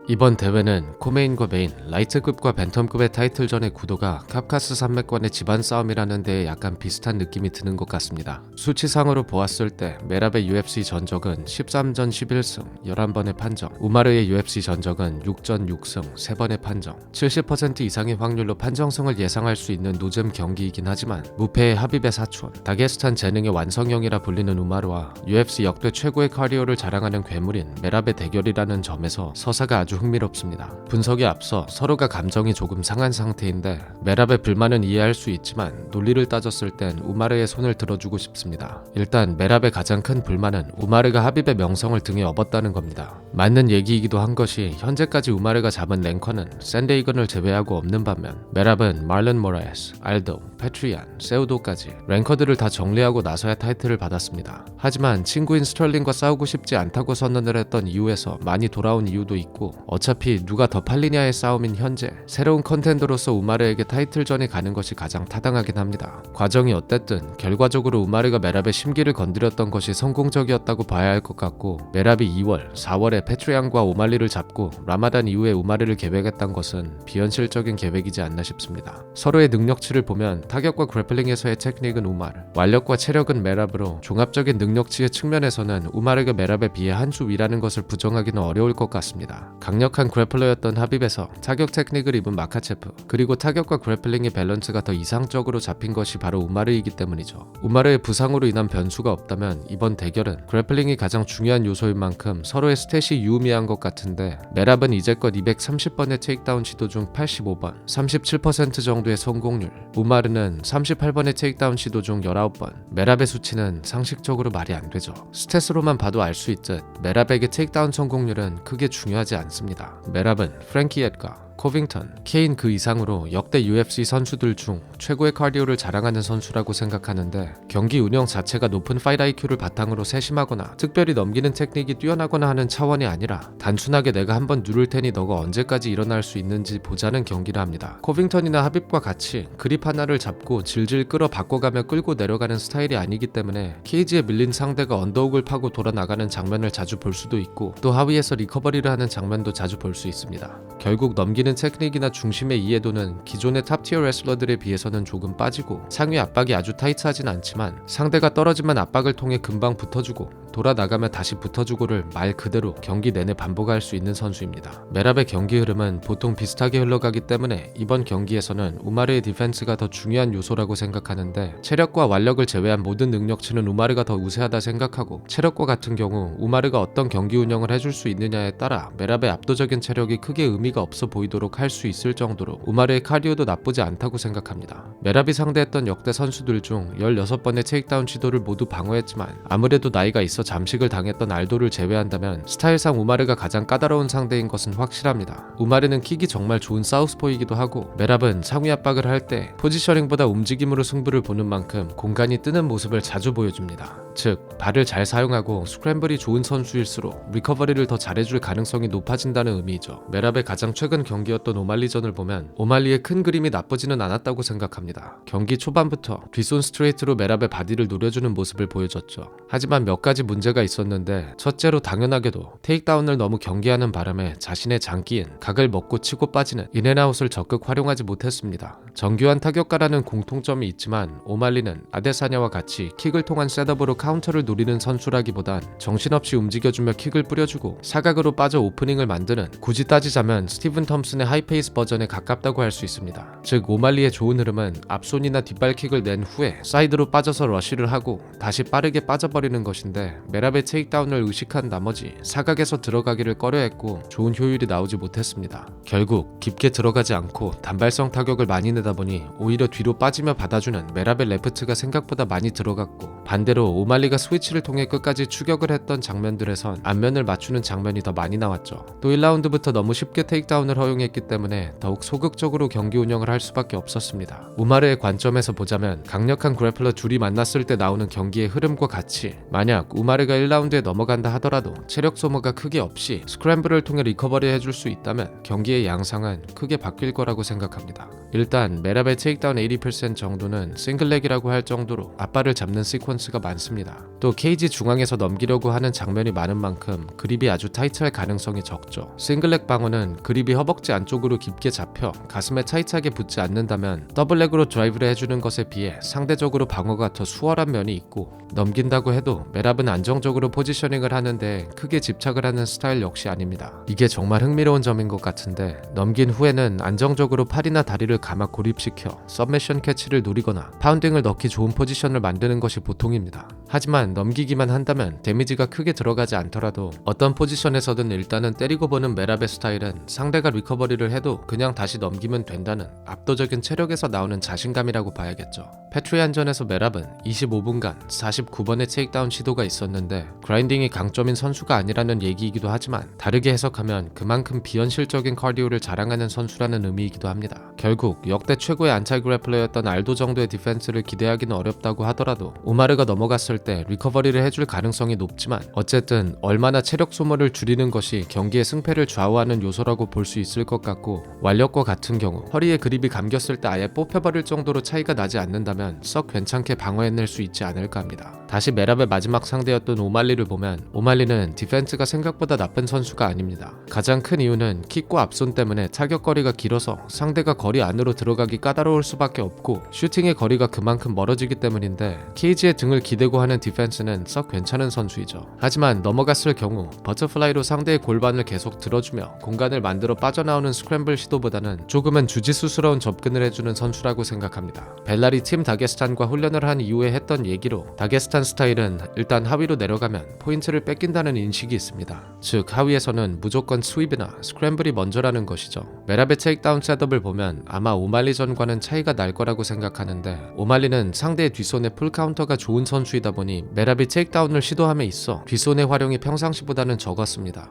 이번 대회는 코메인과 메인, 라이트급과 벤텀급의 타이틀전의 구도가 카프카스 산맥관의 집안 싸움이라는 데에 약간 비슷한 느낌이 드는 것 같습니다. 수치상으로 보았을 때 메랍의 UFC 전적은 13전 11승 11번의 판정, 우마르의 UFC 전적은 6전 6승 3번의 판정, 70% 이상의 확률로 판정승을 예상할 수 있는 노잼 경기이긴 하지만 무패의 하빕의 사촌, 다게스탄 재능의 완성형이라 불리는 우마르와 UFC 역대 최고의 카리어를 자랑하는 괴물인 메랍의 대결이라는 점에서 서사가 아주 흥미롭습니다. 분석에 앞서 서로가 감정이 조금 상한 상태인데 메랍의 불만은 이해할 수 있지만 논리를 따졌을 땐 우마르의 손을 들어주고 싶습니다. 일단 메랍의 가장 큰 불만은 우마르가 하빕의 명성을 등에 업었다는 겁니다. 맞는 얘기이기도 한 것이 현재까지 우마르가 잡은 랭커는 샌데이건을 제외하고 없는 반면 메랍은 말론 모라에스, 알도, 패트리안, 세우도까지 랭커들을 다 정리하고 나서야 타이틀을 받았습니다. 하지만 친구인 스털링과 싸우고 싶지 않다고 선언을 했던 이유에서 많이 돌아온 이유도 있고 어차피 누가 더 팔리냐의 싸움인 현재 새로운 컨텐더로서 우마르에게 타이틀전이 가는 것이 가장 타당하긴 합니다. 과정이 어땠든 결과적으로 우마르가 메랍의 심기를 건드렸던 것이 성공적이었다고 봐야 할 것 같고 메랍이 2월, 4월에 패트리안과 오말리를 잡고 라마단 이후에 우마르를 계획했던 것은 비현실적인 계획이지 않나 싶습니다. 서로의 능력치를 보면 타격과 그래플링에서의 테크닉은 우마르, 완력과 체력은 메랍으로 종합적인 능력치의 측면에서는 우마르가 메랍에 비해 한 수 위라는 것을 부정하기는 어려울 것 같습니다. 강력한 그래플러였던 하빕에서 타격 테크닉을 입은 마카체프, 그리고 타격과 그래플링의 밸런스가 더 이상적으로 잡힌 것이 바로 우마르이기 때문이죠. 우마르의 부상으로 인한 변수가 없다면 이번 대결은 그래플링이 가장 중요한 요소인 만큼 서로의 스탯이 유의미한 것 같은데 메랍은 이제껏 230번의 테이크다운 시도 중 85번, 37% 정도의 성공률, 우마르는 38번의 테이크다운 시도 중 19번, 메랍의 수치는 상식적으로 말이 안 되죠. 스탯으로만 봐도 알 수 있듯 메랍에게 테이크다운 성공률은 크게 중요하지 않습니다. 메랍은 프랭키 에드가, 코빙턴, 케인 그 이상으로 역대 UFC 선수들 중 최고의 카디오를 자랑하는 선수라고 생각하는데 경기 운영 자체가 높은 파이트 IQ를 바탕으로 세심하거나 특별히 넘기는 테크닉이 뛰어나거나 하는 차원이 아니라 단순하게 내가 한번 누를 테니 너가 언제까지 일어날 수 있는지 보자는 경기를 합니다. 코빙턴이나 하빕과 같이 그립 하나를 잡고 질질 끌어 바꿔가며 끌고 내려가는 스타일이 아니기 때문에 케이지에 밀린 상대가 언더훅을 파고 돌아나가는 장면을 자주 볼 수도 있고 또 하위에서 리커버리를 하는 장면도 자주 볼 수 있습니다. 결국 넘기는 테크닉이나 중심의 이해도는 기존의 탑티어 레슬러들에 비해서는 조금 빠지고 상위 압박이 아주 타이트하진 않지만 상대가 떨어지면 압박을 통해 금방 붙어주고 돌아나가면 다시 붙어주고를 말 그대로 경기 내내 반복할 수 있는 선수입니다. 메랍의 경기 흐름은 보통 비슷하게 흘러가기 때문에 이번 경기에서는 우마르의 디펜스가 더 중요한 요소라고 생각하는데 체력과 완력을 제외한 모든 능력치는 우마르가 더 우세하다 생각하고 체력과 같은 경우 우마르가 어떤 경기 운영을 해줄 수 있느냐에 따라 메랍의 압도적인 체력이 크게 의미가 없어 보이도록 할 수 있을 정도로 우마르의 카디오도 나쁘지 않다고 생각합니다. 메랍이 상대했던 역대 선수들 중 16번의 테이크다운 시도를 모두 방어했지만 아무래도 나이가 있어 잠식을 당했던 알도를 제외한다면 스타일상 우마르가 가장 까다로운 상대인 것은 확실합니다. 우마르는 킥이 정말 좋은 사우스포이기도 하고 메랍은 상위 압박을 할 때 포지셔닝보다 움직임으로 승부를 보는 만큼 공간이 뜨는 모습을 자주 보여줍니다. 즉 발을 잘 사용하고 스크램블이 좋은 선수일수록 리커버리를 더 잘해줄 가능성이 높아진다는 의미이죠. 메랍의 가장 최근 경기였던 오말리전을 보면 오말리의 큰 그림이 나쁘지는 않았다고 생각합니다. 경기 초반부터 뒷손 스트레이트로 메랍의 바디를 노려주는 모습을 보여줬죠. 하지만 몇 가지 문제가 있었는데 첫째로 당연하게도 테이크다운을 너무 경계하는 바람에 자신의 장기인 각을 먹고 치고 빠지는 인앤아웃을 적극 활용하지 못했습니다. 정교한 타격가라는 공통점이 있지만 오말리는 아데사냐와 같이 킥을 통한 셋업으로 카운터를 노리는 선수라기보단 정신없이 움직여주며 킥을 뿌려주고 사각으로 빠져 오프닝을 만드는, 굳이 따지자면 스티븐 텀슨의 하이페이스 버전에 가깝다고 할 수 있습니다. 즉 오말리의 좋은 흐름은 앞손이나 뒷발킥을 낸 후에 사이드로 빠져서 러쉬를 하고 다시 빠르게 빠져버리는 것인데 메랍의 테이크다운을 의식한 나머지 사각에서 들어가기를 꺼려했고 좋은 효율이 나오지 못했습니다. 결국 깊게 들어가지 않고 단발성 타격을 많이 내다 보니 오히려 뒤로 빠지며 받아주는 메랍의 레프트가 생각보다 많이 들어갔고 반대로 오말리 오말리가 스위치를 통해 끝까지 추격을 했던 장면들에선 안면을 맞추는 장면이 더 많이 나왔죠. 또 1라운드부터 너무 쉽게 테이크다운을 허용했기 때문에 더욱 소극적으로 경기 운영을 할 수밖에 없었습니다. 우마르의 관점에서 보자면 강력한 그래플러 둘이 만났을 때 나오는 경기의 흐름과 같이 만약 우마르가 1라운드에 넘어간다 하더라도 체력 소모가 크게 없이 스크램블을 통해 리커버리 해줄 수 있다면 경기의 양상은 크게 바뀔 거라고 생각합니다. 일단 메랍의 테이크다운 80% 정도는 싱글렉이라고 할 정도로 앞발을 잡는 시퀀스가 많습니다. 또 케이지 중앙에서 넘기려고 하는 장면이 많은 만큼 그립이 아주 타이트할 가능성이 적죠. 싱글렉 방어는 그립이 허벅지 안쪽으로 깊게 잡혀 가슴에 타이트하게 붙지 않는다면 더블렉으로 드라이브를 해주는 것에 비해 상대적으로 방어가 더 수월한 면이 있고, 넘긴다고 해도 메랍은 안정적으로 포지셔닝을 하는데 크게 집착을 하는 스타일 역시 아닙니다. 이게 정말 흥미로운 점인 것 같은데, 넘긴 후에는 안정적으로 팔이나 다리를 감아 고립시켜 서미션 캐치를 노리거나 파운딩을 넣기 좋은 포지션을 만드는 것이 보통입니다. 하지만 넘기기만 한다면 데미지가 크게 들어가지 않더라도 어떤 포지션에서든 일단은 때리고 보는 메랍의 스타일은 상대가 리커버리를 해도 그냥 다시 넘기면 된다는 압도적인 체력에서 나오는 자신감이라고 봐야겠죠. 패트리안전에서 메랍은 25분간 49번의 테이크다운 시도가 있었는데 그라인딩이 강점인 선수가 아니라는 얘기이기도 하지만, 다르게 해석하면 그만큼 비현실적인 카디오를 자랑하는 선수라는 의미이기도 합니다. 결국 역대 최고의 안차이 그래플러였던 알도 정도의 디펜스를 기대하기는 어렵다고 하더라도 우마르가 넘어갔을 때 리커버리를 해줄 가능성이 높지만, 어쨌든 얼마나 체력 소모를 줄이는 것이 경기의 승패를 좌우하는 요소라고 볼 수 있을 것 같고, 완력과 같은 경우 허리에 그립이 감겼을 때 아예 뽑혀버릴 정도로 차이가 나지 않는다면 썩 괜찮게 방어해낼 수 있지 않을까 합니다. 다시 메랍의 마지막 상대였던 오말리를 보면 오말리는 디펜스가 생각보다 나쁜 선수가 아닙니다. 가장 큰 이유는 킥과 앞손 때문에 타격거리가 길어서 상대가 거리 안으로 들어가기 까다로울 수밖에 없고, 슈팅의 거리가 그만큼 멀어지기 때문인데 케이지에 등을 기대고 하는 디펜스는 썩 괜찮은 선수이죠. 하지만 넘어갔을 경우 버터플라이로 상대의 골반을 계속 들어주며 공간을 만들어 빠져나오는 스크램블 시도보다는 조금은 주짓수스러운 접근을 해주는 선수라고 생각합니다. 벨랄이 팀 다게스탄과 훈련을 한 이후에 했던 얘기로 다게스탄 스타일은 일단 하위로 내려가면 포인트를 뺏긴다는 인식이 있습니다. 즉 하위에서는 무조건 스윕이나 스크램블이 먼저라는 것이죠. 메랍의 테이크다운 셋업을 보면 아마 오말리전과는 차이가 날 거라고 생각하는데, 오말리는 상대의 뒷손의 풀카운터가 좋은 선수이다 보니 메랍이 테이크다운을 시도함에 있어 뒷손의 활용이 평상시보다는 적었습니다.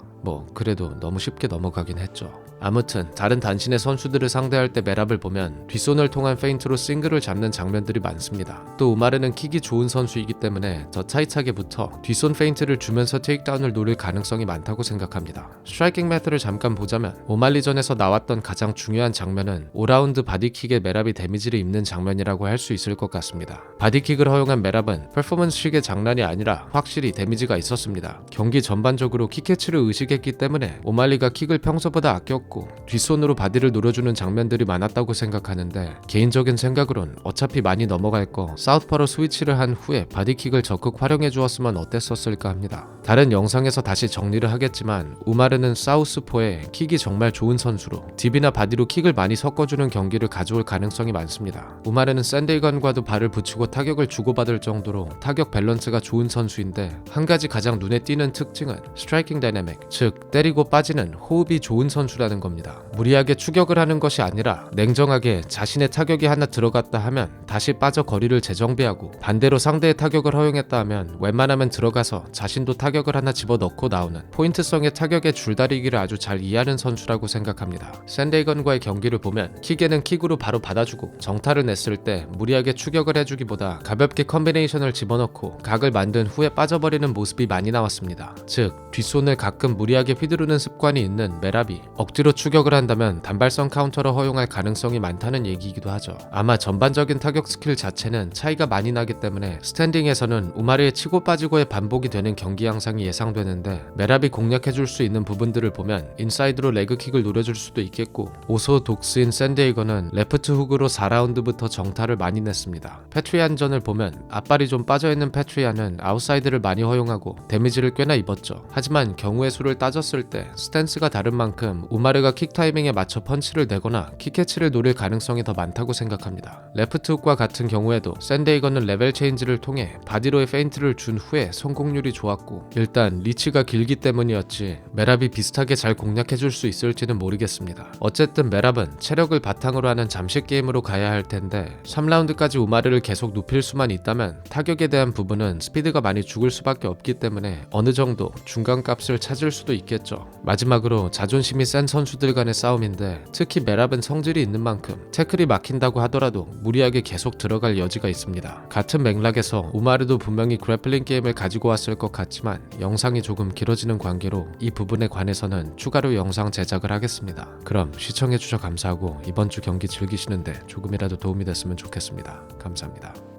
그래도 너무 쉽게 넘어가긴 했죠. 아무튼 다른 단신의 선수들을 상대할 때 메랍을 보면 뒷손을 통한 페인트로 싱글을 잡는 장면들이 많습니다. 또 우마르는 킥이 좋은 선수이기 때문에 더 타이트하게 붙어 뒷손 페인트를 주면서 테이크다운을 노릴 가능성이 많다고 생각합니다. 스트라이킹 매트를 잠깐 보자면 오말리전에서 나왔던 가장 중요한 장면은 5라운드 바디킥에 메랍이 데미지를 입는 장면이라고 할 수 있을 것 같습니다. 바디킥을 허용한 메랍은 퍼포먼스식의 장난이 아니라 확실히 데미지가 있었습니다. 경기 전반적으로 킥캐치를 의식했기 때문에 오말리가 킥을 평소보다 아꼈고 뒷손으로 바디를 노려주는 장면들이 많았다고 생각하는데, 개인적인 생각으론 어차피 많이 넘어갈 거 사우스파로 스위치를 한 후에 바디킥을 적극 활용해 주었으면 어땠었을까 합니다. 다른 영상에서 다시 정리를 하겠지만 우마르는 사우스포에 킥이 정말 좋은 선수로 딥이나 바디로 킥을 많이 섞어주는 경기를 가져올 가능성이 많습니다. 우마르는 샌데이건과도 발을 붙이고 타격을 주고받을 정도로 타격 밸런스가 좋은 선수인데, 한 가지 가장 눈에 띄는 특징은 스트라이킹 다이내믹, 즉 때리고 빠지는 호흡이 좋은 선수라는 겁니다. 무리하게 추격을 하는 것이 아니라 냉정하게 자신의 타격이 하나 들어갔다 하면 다시 빠져 거리를 재정비하고, 반대로 상대의 타격을 허용했다 하면 웬만하면 들어가서 자신도 타격을 하나 집어넣고 나오는 포인트성의 타격의 줄다리기를 아주 잘 이해하는 선수라고 생각합니다. 샌데이건과의 경기를 보면 킥에는 킥으로 바로 받아주고 정타를 냈을 때 무리하게 추격을 해주기보다 가볍게 컨비네이션을 집어넣고 각을 만든 후에 빠져버리는 모습이 많이 나왔습니다. 즉 뒷손을 가끔 무리하게 휘두르는 습관이 있는 메랍이 억지로 추격을 한다면 단발성 카운터를 허용할 가능성이 많다는 얘기이기도 하죠. 아마 전반적인 타격 스킬 자체는 차이가 많이 나기 때문에 스탠딩에서는 우마르의 치고 빠지고의 반복이 되는 경기 양상이 예상되는데, 메랍이 공략해줄 수 있는 부분들을 보면 인사이드로 레그킥을 노려줄 수도 있겠고, 오소독스인 샌데이거는 레프트 훅으로 4라운드부터 정타를 많이 냈습니다. 패트리안전을 보면 앞발이 좀 빠져있는 패트리안은 아웃사이드를 많이 허용하고 데미지를 꽤나 입었죠. 하지만 경우의 수를 따졌을 때 스탠스가 다른 만큼 우마르가 킥 타이밍에 맞춰 펀치를 내거나 킥캐치를 노릴 가능성이 더 많다고 생각합니다. 레프트 훅과 같은 경우에도 샌데이건은 레벨 체인지를 통해 바디로의 페인트를 준 후에 성공률이 좋았고, 일단 리치가 길기 때문이었지 메랍이 비슷하게 잘 공략해줄 수 있을지는 모르겠습니다. 어쨌든 메랍은 체력을 바탕으로 하는 잠식 게임으로 가야 할 텐데 3라운드까지 우마르를 계속 눕힐 수만 있다면 타격에 대한 부분은 스피드가 많이 죽을 수밖에 없기 때문에 어느 정도 중간값을 찾을 수도 있겠죠. 마지막으로 자존심이 센 선수들 간의 싸움인데 특히 메랍은 성질이 있는 만큼 태클이 막힌다고 하더라도 무리하게 계속 들어갈 여지가 있습니다. 같은 맥락에서 우마르도 분명히 그래플링 게임을 가지고 왔을 것 같지만 영상이 조금 길어지는 관계로 이 부분에 관해서는 추가로 영상 제작을 하겠습니다. 그럼 시청해주셔서 감사하고 이번 주 경기 즐기시는데 조금이라도 도움이 됐으면 좋겠습니다. 감사합니다.